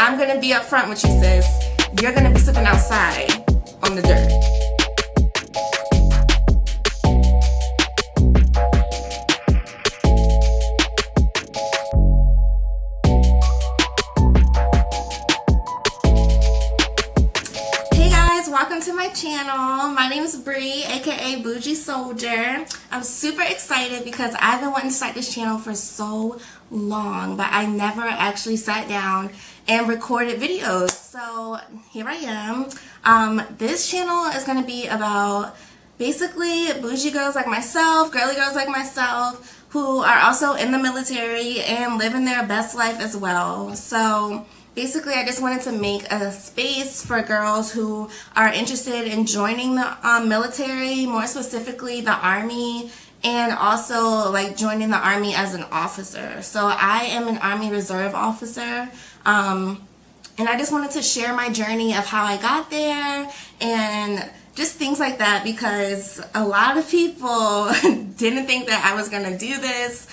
I'm gonna be up front with you, sis. You're gonna be slipping outside on the dirt. Welcome to my channel. My name is Bree, aka Bougie Soldier. I'm super excited because I've been wanting to start this channel for so long, but I never actually sat down and recorded videos. So here I am. This channel is going to be about basically bougie girls like myself, girly girls like myself, who are also in the military and living their best life as well. So basically, I just wanted to make a space for girls who are interested in joining the military, more specifically the Army, and also like joining the Army as an officer. So I am an Army Reserve officer, and I just wanted to share my journey of how I got there and just things like that, because a lot of people didn't think that I was going to do this.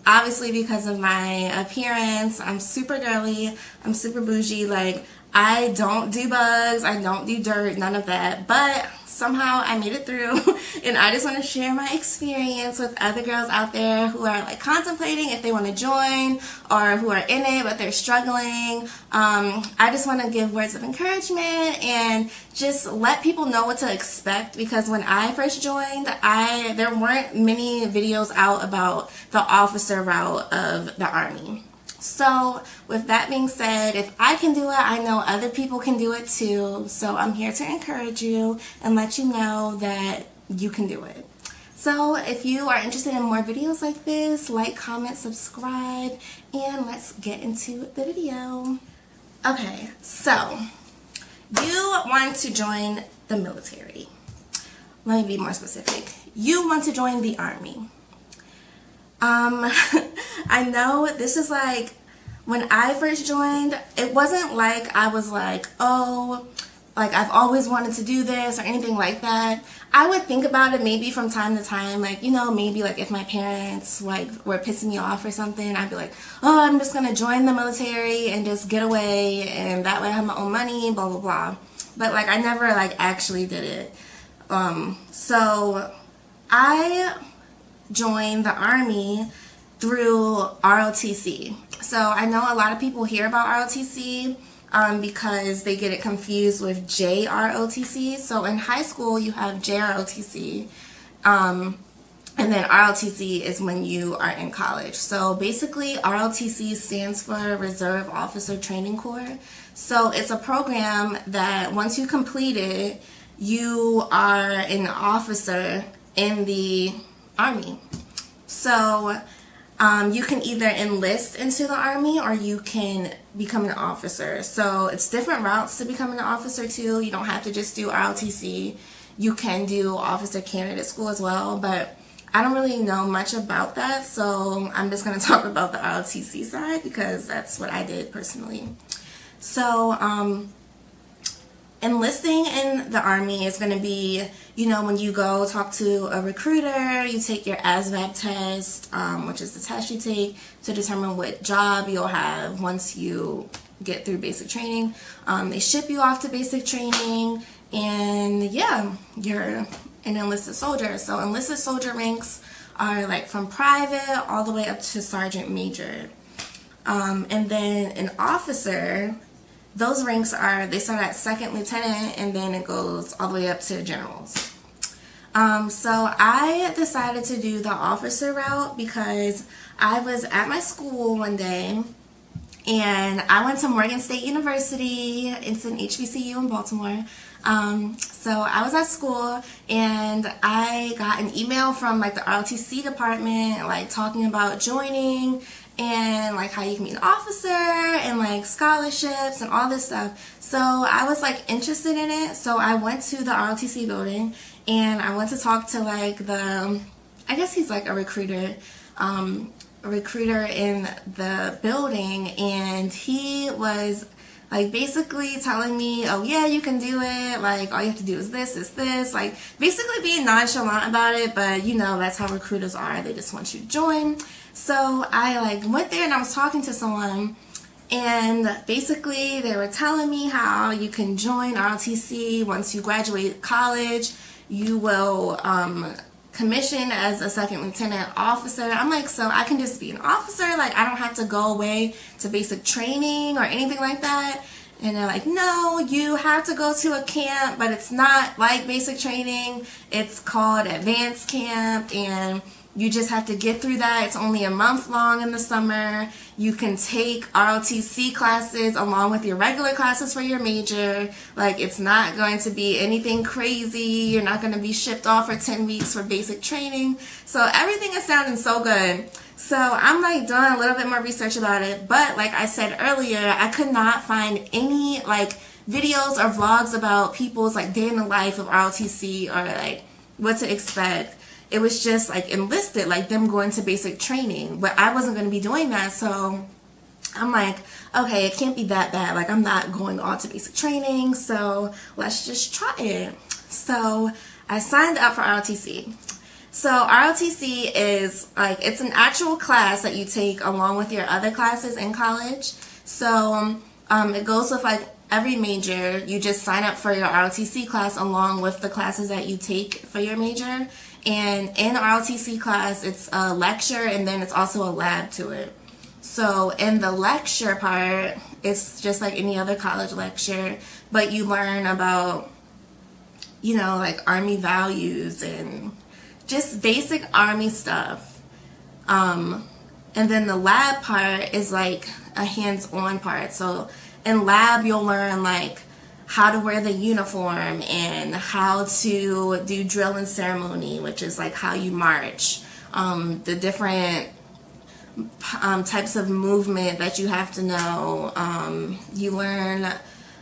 Obviously because of my appearance, I'm super girly, I'm super bougie, like I don't do bugs, I don't do dirt, none of that, but somehow I made it through. And I just want to share my experience with other girls out there who are like contemplating if they want to join or who are in it but they're struggling. I just want to give words of encouragement and just let people know what to expect, because when I first joined, there weren't many videos out about the officer route of the Army. So with that being said, if I can do it, I know other people can do it too. So I'm here to encourage you and let you know that you can do it. So if you are interested in more videos like this, like, comment, subscribe, and let's get into the video. Okay, so you want to join the military. Let me be more specific. You want to join the Army. I know this is like, when I first joined, it wasn't like I was like, oh, like I've always wanted to do this or anything like that. I would think about it maybe from time to time, like, you know, maybe like if my parents like were pissing me off or something, I'd be like, oh, I'm just gonna join the military and just get away, and that way I have my own money, blah blah blah. But like I never like actually did it. So I joined the Army through ROTC. So I know a lot of people hear about ROTC because they get it confused with JROTC. So in high school you have JROTC, and then ROTC is when you are in college. So basically ROTC stands for Reserve Officer Training Corps. So it's a program that once you complete it, you are an officer in the Army. So you can either enlist into the Army or you can become an officer. So it's different routes to becoming an officer too. You don't have to just do ROTC. You can do officer candidate school as well, but I don't really know much about that, so I'm just going to talk about the ROTC side because that's what I did personally. So enlisting in the Army is going to be, you know, when you go talk to a recruiter, you take your ASVAB test, which is the test you take to determine what job you'll have once you get through basic training. They ship you off to basic training, and yeah, you're an enlisted soldier. So enlisted soldier ranks are like from private all the way up to sergeant major. And then an officer, those ranks they start at second lieutenant and then it goes all the way up to generals. So I decided to do the officer route because I was at my school one day and I went to Morgan State University. It's an HBCU in Baltimore. So I was at school and I got an email from like the ROTC department like talking about joining and like how you can be an officer and like scholarships and all this stuff. So I was like interested in it. So I went to the ROTC building and I went to talk to like I guess he's like a recruiter in the building, and he was like basically telling me, oh yeah, you can do it, like all you have to do is this, like basically being nonchalant about it, but you know that's how recruiters are, they just want you to join. So I like went there and I was talking to someone And basically, they were telling me how you can join ROTC once you graduate college. You will commission as a second lieutenant officer. I'm like, so I can just be an officer? Like, I don't have to go away to basic training or anything like that? And they're like, no, you have to go to a camp, but it's not like basic training. It's called advanced camp, and you just have to get through that. It's only a month long in the summer. You can take ROTC classes along with your regular classes for your major. Like, it's not going to be anything crazy. You're not going to be shipped off for 10 weeks for basic training. So everything is sounding so good. So I'm like doing a little bit more research about it. But like I said earlier, I could not find any like videos or vlogs about people's like day in the life of ROTC or like what to expect. It was just like enlisted, like them going to basic training, but I wasn't going to be doing that. So I'm like, okay, it can't be that bad. Like, I'm not going on to basic training, so let's just try it. So I signed up for ROTC. So ROTC is like, it's an actual class that you take along with your other classes in college. So it goes with like every major. You just sign up for your ROTC class along with the classes that you take for your major. And in the ROTC class, it's a lecture and then it's also a lab to it. So in the lecture part, it's just like any other college lecture, but you learn about, you know, like Army values and just basic Army stuff. And then the lab part is like a hands-on part. So in lab, you'll learn like how to wear the uniform and how to do drill and ceremony, which is like how you march, the different types of movement that you have to know. You learn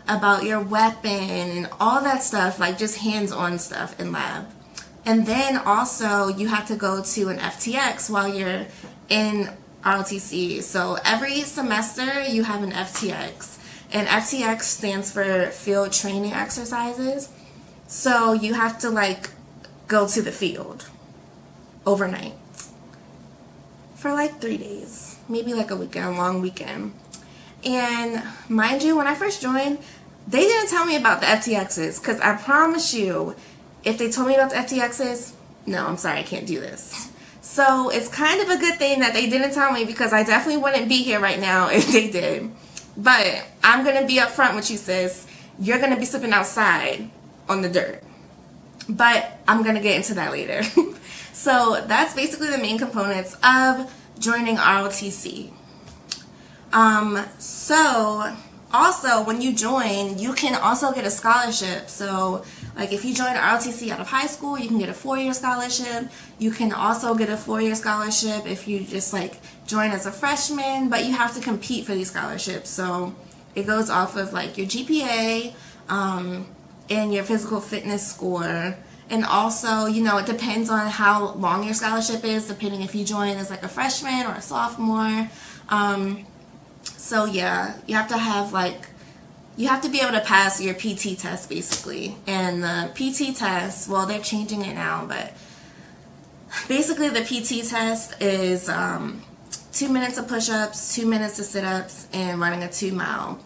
about your weapon and all that stuff, like just hands-on stuff in lab. And then also you have to go to an FTX while you're in ROTC. So every semester you have an FTX. And FTX stands for field training exercises. So you have to like go to the field overnight for like 3 days, maybe like a weekend, a long weekend. And mind you, when I first joined, they didn't tell me about the FTXs, because I promise you, if they told me about the FTXs, no, I'm sorry, I can't do this. So it's kind of a good thing that they didn't tell me, because I definitely wouldn't be here right now if they did. But I'm going to be upfront with you, sis. You're going to be slipping outside on the dirt. But I'm going to get into that later. So that's basically the main components of joining ROTC. So also when you join, you can also get a scholarship. So like if you join ROTC out of high school, you can get a 4-year scholarship. You can also get a 4-year scholarship if you just like join as a freshman, but you have to compete for these scholarships. So it goes off of like your GPA and your physical fitness score. And also, you know, it depends on how long your scholarship is, depending if you join as like a freshman or a sophomore. So yeah, you have to have like, you have to be able to pass your PT test basically. And the PT test, well, they're changing it now, but basically the PT test is 2 minutes of push-ups, 2 minutes of sit-ups, and running a 2 mile.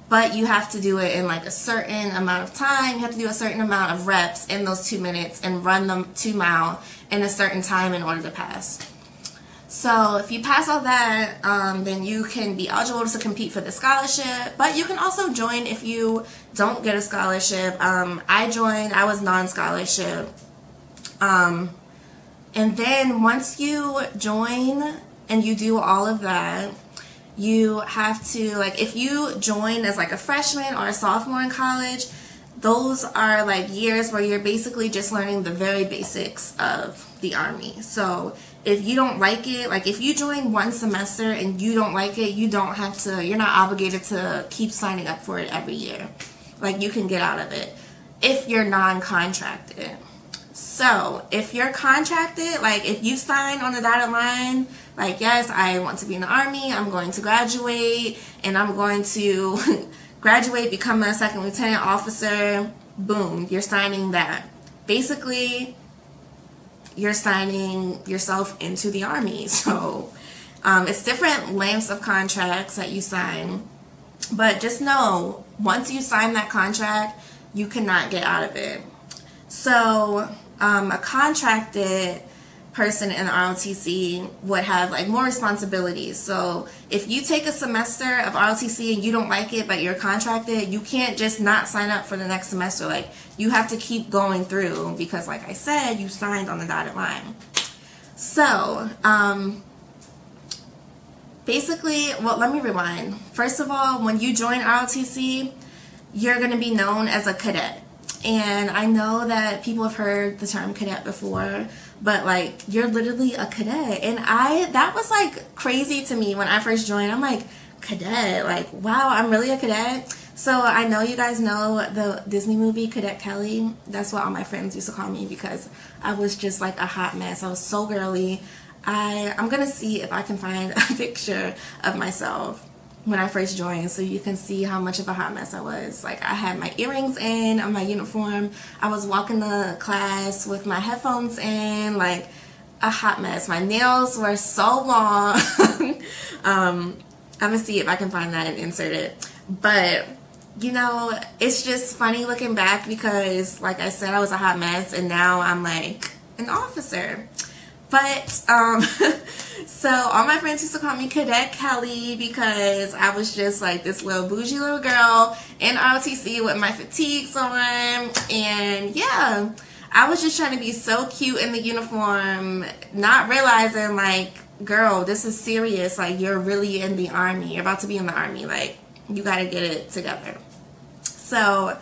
But you have to do it in like a certain amount of time. You have to do a certain amount of reps in those 2 minutes and run them 2 mile in a certain time in order to pass. So if you pass all that, then you can be eligible to compete for the scholarship. But you can also join if you don't get a scholarship. I joined, I was non-scholarship. And then once you join and you do all of that, you have to, like, if you join as like a freshman or a sophomore in college, those are like years where you're basically just learning the very basics of the Army. So if you don't like it, like if you join one semester and you don't like it, you don't have to, you're not obligated to keep signing up for it every year. Like you can get out of it if you're non-contracted. So if you're contracted, like if you sign on the dotted line, like, yes, I want to be in the Army, I'm going to graduate, and I'm going to graduate, become a second lieutenant officer, boom, you're signing that. Basically, you're signing yourself into the Army. So it's different lengths of contracts that you sign. But just know, once you sign that contract, you cannot get out of it. So a contracted person in the ROTC would have like more responsibilities. So if you take a semester of ROTC and you don't like it, but you're contracted, you can't just not sign up for the next semester. Like, you have to keep going through because, like I said, you signed on the dotted line. So basically, well, let me rewind. First of all, when you join ROTC, you're going to be known as a cadet. And I know that people have heard the term cadet before, but like, you're literally a cadet. And that was like crazy to me when I first joined. I'm like, cadet, like, wow, I'm really a cadet. So I know you guys know the Disney movie Cadet Kelly. That's what all my friends used to call me because I was just like a hot mess. I was so girly. I'm gonna see if I can find a picture of myself when I first joined so you can see how much of a hot mess I was. Like, I had my earrings in on my uniform. I was walking to class with my headphones in, like a hot mess. My nails were so long. I'm gonna see if I can find that and insert it. But you know, it's just funny looking back because, like I said, I was a hot mess and now I'm like an officer. But so all my friends used to call me Cadet Kelly because I was just like this little bougie little girl in ROTC with my fatigues on. And yeah, I was just trying to be so cute in the uniform, not realizing like, girl, this is serious. Like, you're really in the Army. You're about to be in the Army. Like, you got to get it together. So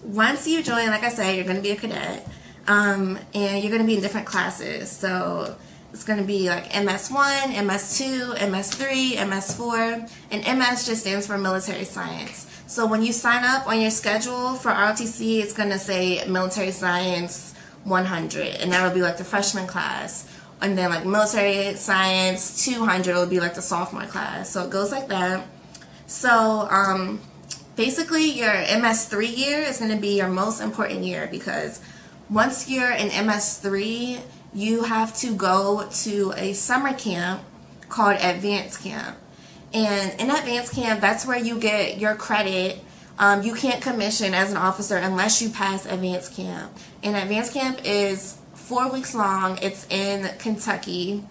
once you join, like I said, you're going to be a cadet. And you're going to be in different classes. So it's going to be like MS1, MS2, MS3, MS4, and MS just stands for military science. So when you sign up on your schedule for ROTC, it's going to say military science 100, and that'll be like the freshman class. And then like military science 200 will be like the sophomore class. So it goes like that. So basically your MS3 year is going to be your most important year because once you're in MS3, you have to go to a summer camp called advanced camp. And in advanced camp, that's where you get your credit. You can't commission as an officer unless you pass advanced camp. And advanced camp is 4 weeks long. It's in Kentucky,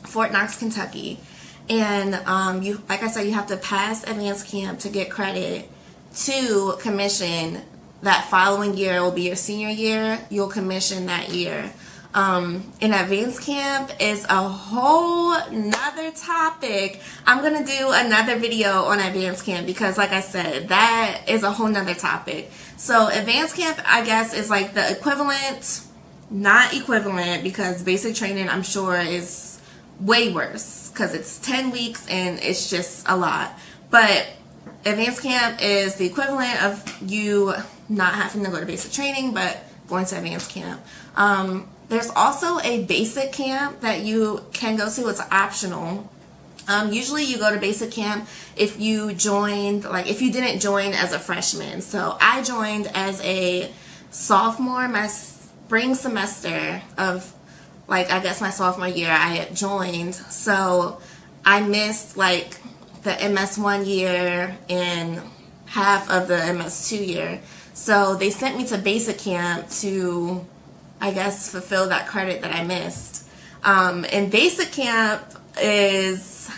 Fort Knox, Kentucky. And you, like I said, you have to pass advanced camp to get credit to commission. That following year will be your senior year. You'll commission that year. In advanced camp is a whole nother topic. I'm going to do another video on advanced camp because, like I said, that is a whole nother topic. So advanced camp, I guess, is like the equivalent, not equivalent, because basic training, I'm sure, is way worse because it's 10 weeks and it's just a lot. But advanced camp is the equivalent of you not having to go to basic training, but going to advanced camp. There's also a basic camp that you can go to. It's optional. Usually you go to basic camp if you joined, like if you didn't join as a freshman. So I joined as a sophomore, my spring semester of, like, I guess my sophomore year I had joined. So I missed like the MS1 year and half of the MS2 year. So they sent me to basic camp to, I guess, fulfill that credit that I missed. And basic camp is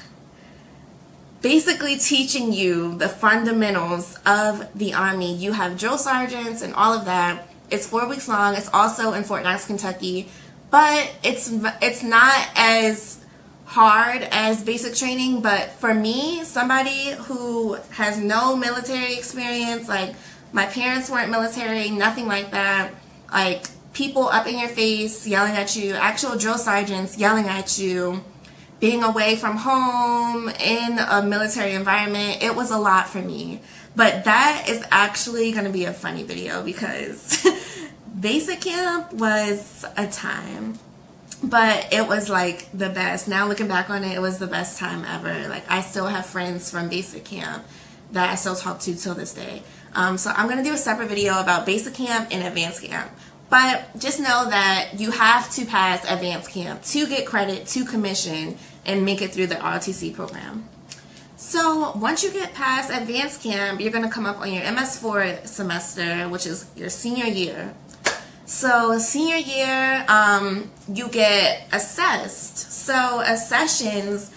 basically teaching you the fundamentals of the Army. You have drill sergeants and all of that. It's 4 weeks long. It's also in Fort Knox, Kentucky. But it's not as hard as basic training. But for me, somebody who has no military experience, like my parents weren't military, nothing like that, like people up in your face yelling at you, actual drill sergeants yelling at you, being away from home in a military environment, it was a lot for me. But that is actually going to be a funny video because basic camp was a time. But it was like the best. Now looking back on it, it was the best time ever. Like, I still have friends from basic camp that I still talk to till this day. So I'm going to do a separate video about basic camp and advanced camp. But just know that you have to pass advanced camp to get credit to commission and make it through the ROTC program. So once you get past advanced camp, you're going to come up on your MS4 semester, which is your senior year. So senior year, you get assessed. So accessions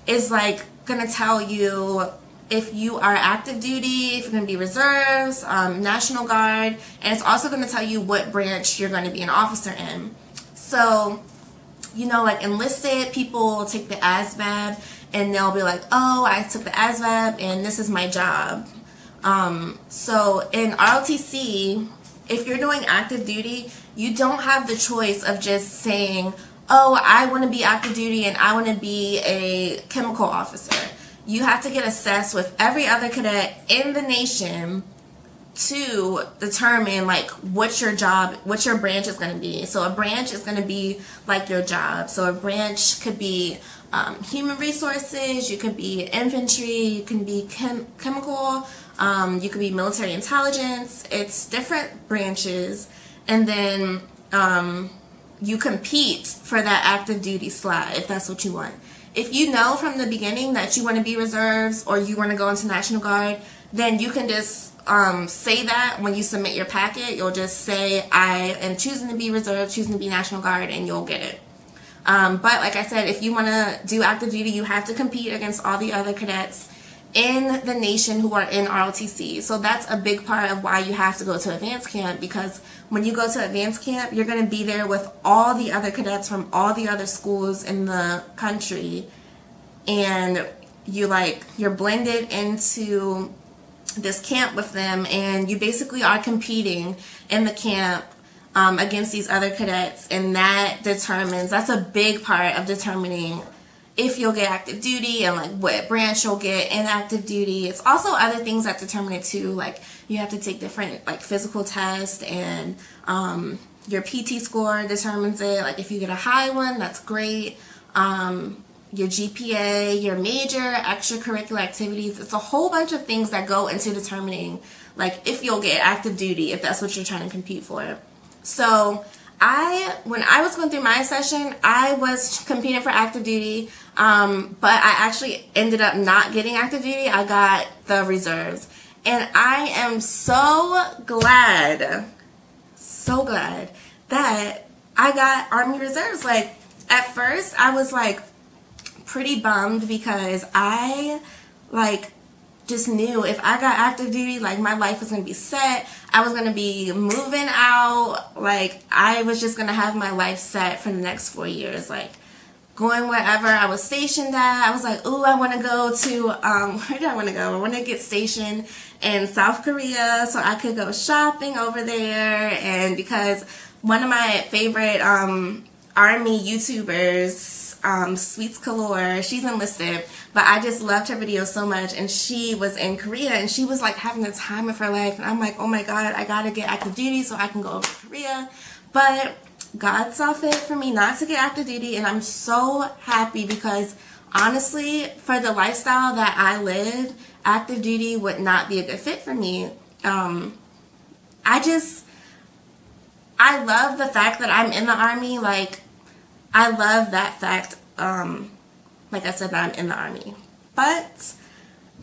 is like going to tell you if you are active duty, if you're going to be reserves, National Guard, and it's also going to tell you what branch you're going to be an officer in. So, you know, like enlisted people take the ASVAB and they'll be like, oh, I took the ASVAB and this is my job. So in ROTC, if you're doing active duty, you don't have the choice of just saying, oh, I want to be active duty and I want to be a chemical officer. You have to get assessed with every other cadet in the nation to determine like what your job, what your branch is going to be. So a branch is going to be like your job. So a branch could be human resources, you could be infantry, you can be chemical, you could be military intelligence. It's different branches, and then you compete for that active duty slot if that's what you want. If you know from the beginning that you want to be reserves or you want to go into National Guard, then you can just say that when you submit your packet. You'll just say, I am choosing to be reserve, choosing to be National Guard, and you'll get it. But like I said, if you want to do active duty, you have to compete against all the other cadets in the nation who are in ROTC. So that's a big part of why you have to go to advanced camp, because when you go to advanced camp, you're going to be there with all the other cadets from all the other schools in the country, and you're blended into this camp with them, and you basically are competing in the camp against these other cadets, and that's a big part of determining if you'll get active duty and like what branch you'll get in active duty. It's also other things that determine it too, like you have to take different like physical tests, and your PT score determines it. Like if you get a high one, that's great. Your GPA, your major, extracurricular activities. It's a whole bunch of things that go into determining like if you'll get active duty, if that's what you're trying to compete for. So when I was going through my session, I was competing for active duty, but I actually ended up not getting active duty. I got the reserves, and I am so glad that I got Army Reserves. Like at first I was like pretty bummed because I just knew if I got active duty, like my life was going to be set. I was going to be moving out. Like I was just going to have my life set for the next 4 years. Like going wherever I was stationed at. I was like, ooh, I want to go to, where do I want to go? I want to get stationed in South Korea so I could go shopping over there. And because one of my favorite Army YouTubers, Sweets Galore, she's enlisted, but I just loved her videos so much, and she was in Korea, and she was like having the time of her life, and I'm like, oh my god, I gotta get active duty so I can go over to Korea. But God saw fit for me not to get active duty, and I'm so happy because honestly, for the lifestyle that I live, active duty would not be a good fit for me. I love the fact that I'm in the Army. Like, I love that fact, like I said, that I'm in the Army. But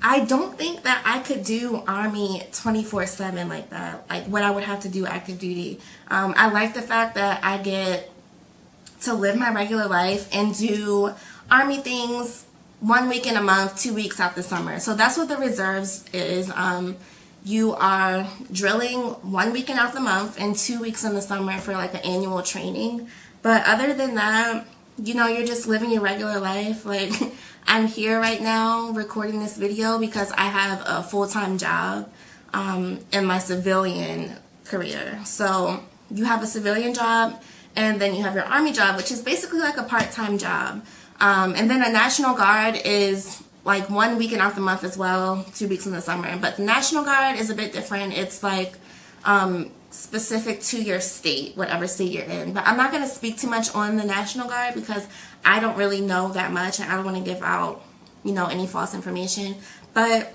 I don't think that I could do Army 24/7 like that, like what I would have to do active duty. I like the fact that I get to live my regular life and do Army things 1 week in a month, 2 weeks out the summer. So that's what the reserves is. You are drilling 1 weekend out the month and 2 weeks in the summer for like an annual training. But other than that, you know, you're just living your regular life. Like, I'm here right now recording this video because I have a full-time job in my civilian career. So you have a civilian job, and then you have your Army job, which is basically like a part-time job. And then a National Guard is like 1 weekend out the month as well, 2 weeks in the summer. But the National Guard is a bit different. It's like specific to your state, whatever state you're in. But I'm not going to speak too much on the National Guard because I don't really know that much, and I don't want to give out, you know, any false information. But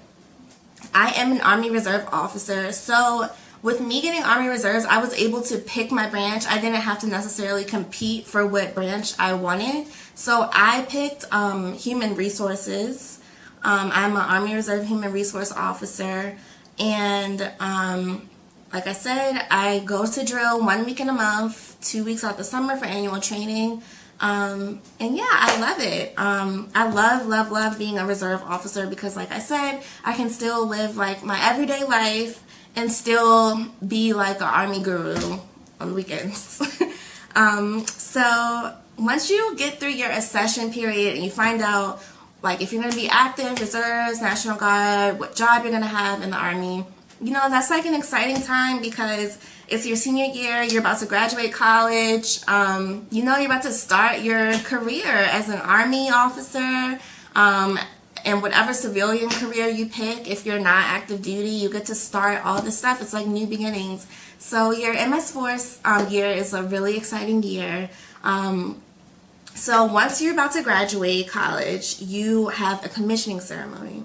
I am an Army Reserve officer, so with me getting Army Reserves, I was able to pick my branch. I didn't have to necessarily compete for what branch I wanted. So I picked Human Resources. I'm an Army Reserve Human Resource Officer, and like I said, I go to drill 1 week in a month, 2 weeks out the summer for annual training. And yeah, I love it. I love being a reserve officer because, like I said, I can still live like my everyday life and still be like an Army guru on weekends. So once you get through your accession period and you find out like if you're going to be active, reserves, National Guard, what job you're going to have in the Army, you know, that's like an exciting time because it's your senior year, you're about to graduate college, you know, you're about to start your career as an Army officer, and whatever civilian career you pick. If you're not active duty, you get to start all this stuff. It's like new beginnings. So your MS Force year is a really exciting year. So once you're about to graduate college, you have a commissioning ceremony.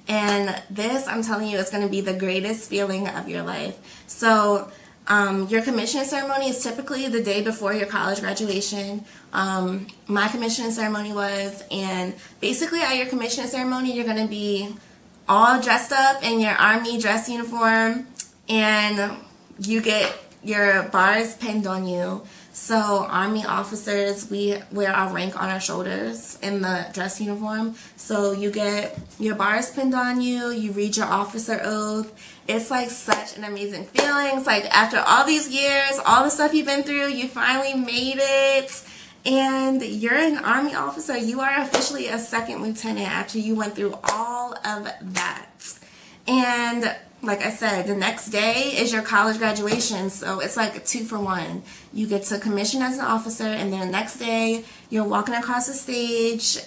And this, I'm telling you, is going to be the greatest feeling of your life. So your commissioning ceremony is typically the day before your college graduation. My commissioning ceremony was, and basically at your commissioning ceremony, you're going to be all dressed up in your Army dress uniform, and you get your bars pinned on you. So Army officers, we wear our rank on our shoulders in the dress uniform. So you get your bars pinned on you, you read your officer oath. It's like such an amazing feeling. It's like after all these years, all the stuff you've been through, you finally made it. And you're an Army officer. You are officially a second lieutenant after you went through all of that. And like I said, the next day is your college graduation, so it's like a 2-for-1. You get to commission as an officer, and then the next day you're walking across the stage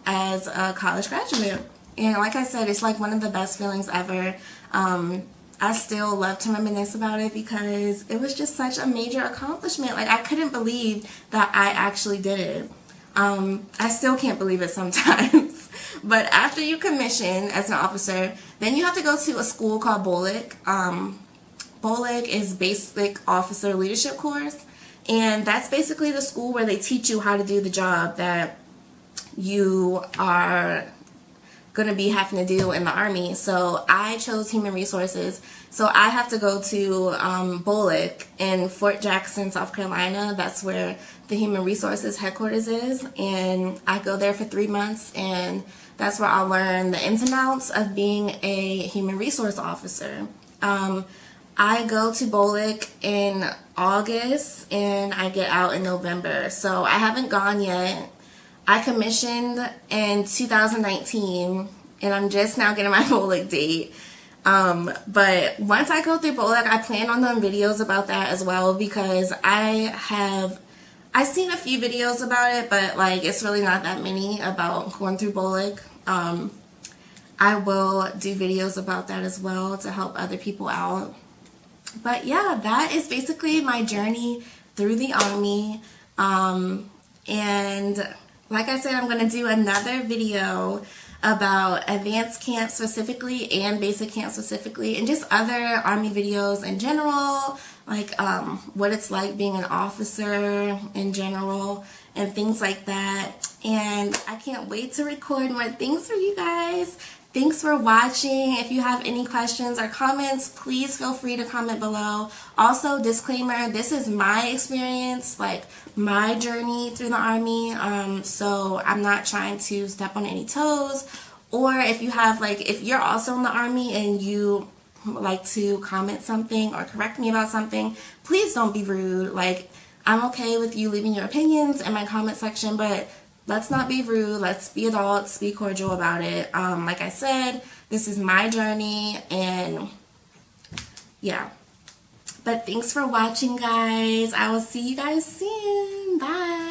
as a college graduate. And like I said, it's like one of the best feelings ever. I still love to reminisce about it because it was just such a major accomplishment. Like, I couldn't believe that I actually did it. I still can't believe it sometimes. But after you commission as an officer, then you have to go to a school called Rotc. Rotc is Basic Officer Leadership Course, and that's basically the school where they teach you how to do the job that you are going to be having to do in the Army. So I chose Human Resources. So I have to go to Rotc in Fort Jackson, South Carolina. That's where the Human Resources headquarters is. And I go there for 3 months, and that's where I'll learn the ins and outs of being a Human Resource Officer. I go to Rotc in August, and I get out in November. So I haven't gone yet. I commissioned in 2019, and I'm just now getting my Rotc date. But once I go through Rotc, I plan on doing videos about that as well, because I've seen a few videos about it, but like it's really not that many about going through Rotc. I will do videos about that as well to help other people out. But yeah, that is basically my journey through the Army. And like I said, I'm going to do another video about advanced camp specifically and basic camp specifically, and just other Army videos in general, like what it's like being an officer in general and things like that. And I can't wait to record more things for you guys. Thanks for watching. If you have any questions or comments, please feel free to comment below. Also, disclaimer, this is my experience, like my journey through the Army. So I'm not trying to step on any toes. Or if you have, like, if you're also in the Army and you like to comment something or correct me about something, please don't be rude. Like, I'm okay with you leaving your opinions in my comment section, but let's not be rude. Let's be adults, be cordial about it. Like I said, this is my journey, and yeah. But thanks for watching, guys. I will see you guys soon. Bye.